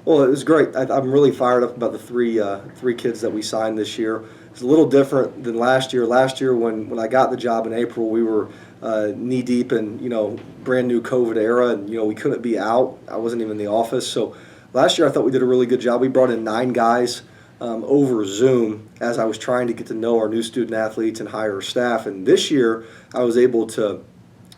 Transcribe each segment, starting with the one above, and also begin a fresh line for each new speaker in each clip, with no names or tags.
Well, it was great. I'm really fired up about the three kids that we signed this year. It's a little different than last year. Last year, when I got the job in April, we were knee deep in brand new COVID era, and we couldn't be out. I wasn't even in the office. So last year, I thought we did a really good job. We brought in 9 guys over Zoom as I was trying to get to know our new student athletes and hire staff. And this year, I was able to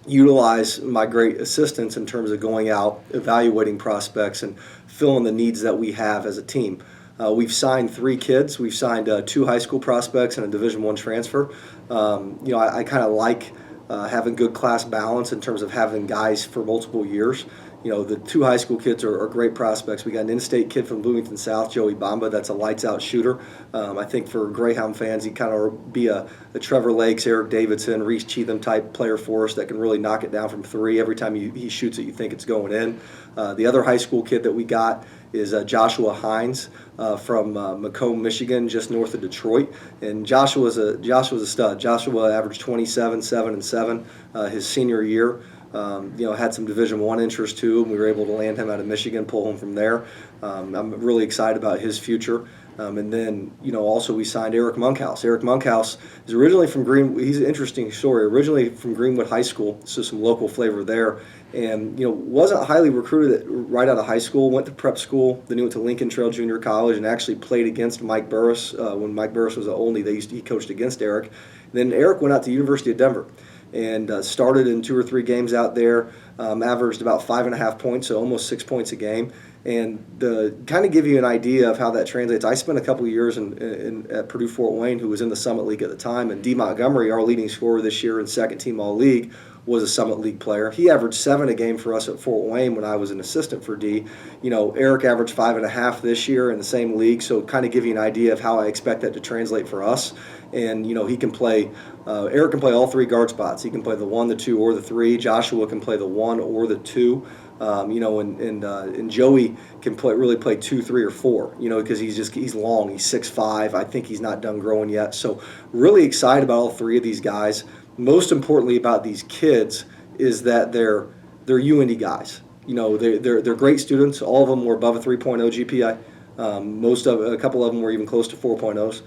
utilize my great assistants in terms of going out, evaluating prospects, and filling the needs that we have as a team. We've signed 3 kids. We've signed 2 high school prospects and a Division I transfer. I kind of like having good class balance in terms of having guys for multiple years. The 2 high school kids are great prospects. We got an in-state kid from Bloomington South, Joey Bamba, that's a lights-out shooter. I think for Greyhound fans, he kind of be a Trevor Lakes, Eric Davidson, Reese Cheatham type player for us that can really knock it down from 3. Every time he shoots it, you think it's going in. The other high school kid that we got is Joshua Hines from Macomb, Michigan, just north of Detroit. And Joshua's a stud. Joshua averaged 27, 7, and 7 his senior year. Had some Division I interest too, and we were able to land him out of Michigan, pull him from there. I'm really excited about his future. And then, also we signed Eric Moenkhaus. Eric Moenkhaus is originally from he's an interesting story, originally from Greenwood High School, so some local flavor there. And, wasn't highly recruited right out of high school, went to prep school, then he went to Lincoln Trail Junior College and actually played against Mike Burris. When Mike Burris was at Olney, he coached against Eric. And then Eric went out to the University of Denver and started in 2 or 3 games out there, averaged about 5.5 points, so almost 6 points a game. And to kind of give you an idea of how that translates, I spent a couple of years at Purdue Fort Wayne, who was in the Summit League at the time, and D. Montgomery, our leading scorer this year and second team All-League, was a Summit League player. He averaged 7 a game for us at Fort Wayne when I was an assistant for D. Eric averaged 5.5 this year in the same league, so kind of give you an idea of how I expect that to translate for us. And, he can play, Eric can play all 3 guard spots. He can play the 1, the 2, or the 3. Joshua can play the 1 or the 2. And Joey can really play 2, 3, or 4, because he's long, he's 6'5". I think he's not done growing yet. So really excited about all 3 of these guys. Most importantly about these kids is that they're UIndy guys. They're great students. All of them were above a 3.0 GPA. A couple of them were even close to 4.0s.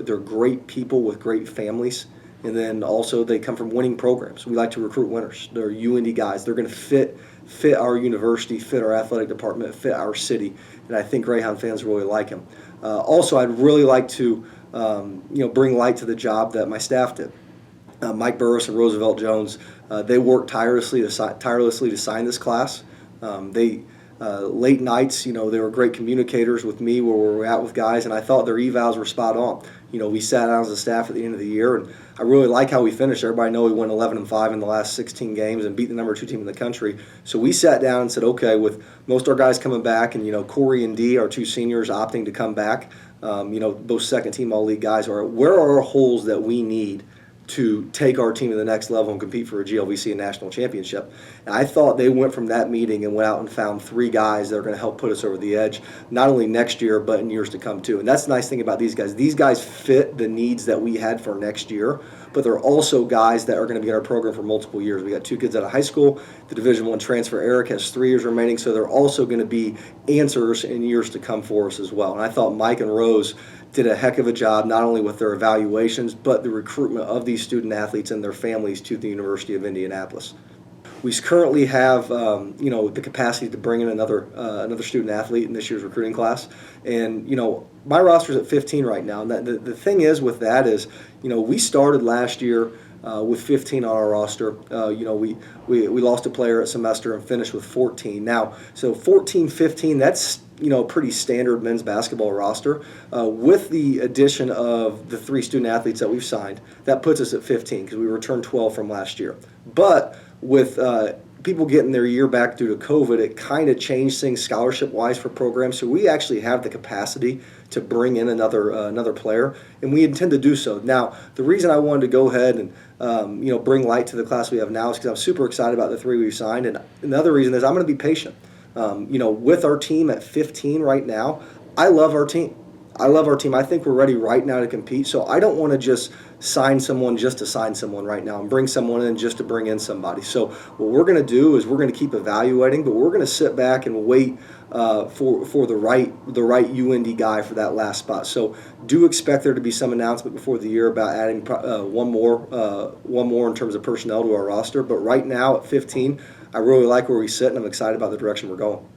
They're great people with great families. And then also they come from winning programs. We like to recruit winners. They're UIndy guys. They're going to fit our university, fit our athletic department, fit our city. And I think Greyhound fans really like him. Also, I'd really like to bring light to the job that my staff did. Mike Burris and Roosevelt Jones, they worked tirelessly to sign this class. Late nights, they were great communicators with me where we were at with guys, and I thought their evals were spot on. We sat down as a staff at the end of the year, and I really like how we finished. Everybody know we went 11-5 in the last 16 games and beat the number 2 team in the country. So we sat down and said, okay, with most of our guys coming back, and Corey and D, our 2 seniors, opting to come back, both second team All-League guys, where are our holes that we need to take our team to the next level and compete for a GLVC and national championship. And I thought they went from that meeting and went out and found 3 guys that are going to help put us over the edge, not only next year, but in years to come too. And that's the nice thing about these guys. These guys fit the needs that we had for next year, but they're also guys that are going to be in our program for multiple years. We got 2 kids out of high school. The Division I transfer, Eric, has 3 years remaining, so they're also going to be answers in years to come for us as well. And I thought Mike and Rose did a heck of a job, not only with their evaluations, but the recruitment of these student athletes and their families to the University of Indianapolis. We currently have, the capacity to bring in another student athlete in this year's recruiting class, and my roster's at 15 right now. And the thing is with that is, we started last year with 15 on our roster. We lost a player at semester and finished with 14. Now, so 14, 15, that's pretty standard men's basketball roster. With the addition of the 3 student athletes that we've signed, that puts us at 15 because we returned 12 from last year. But with people getting their year back due to COVID, it kind of changed things scholarship-wise for programs. So we actually have the capacity to bring in another player, and we intend to do so. Now, the reason I wanted to go ahead and bring light to the class we have now is because I'm super excited about the 3 we've signed, and another reason is I'm going to be patient. With our team at 15 right now, I love our team. I think we're ready right now to compete. So I don't want to just sign someone just to sign someone right now and bring someone in just to bring in somebody. So what we're going to do is we're going to keep evaluating, but we're going to sit back and wait for the right UIndy guy for that last spot. So do expect there to be some announcement before the year about adding one more in terms of personnel to our roster. But right now at 15, I really like where we sit, and I'm excited about the direction we're going.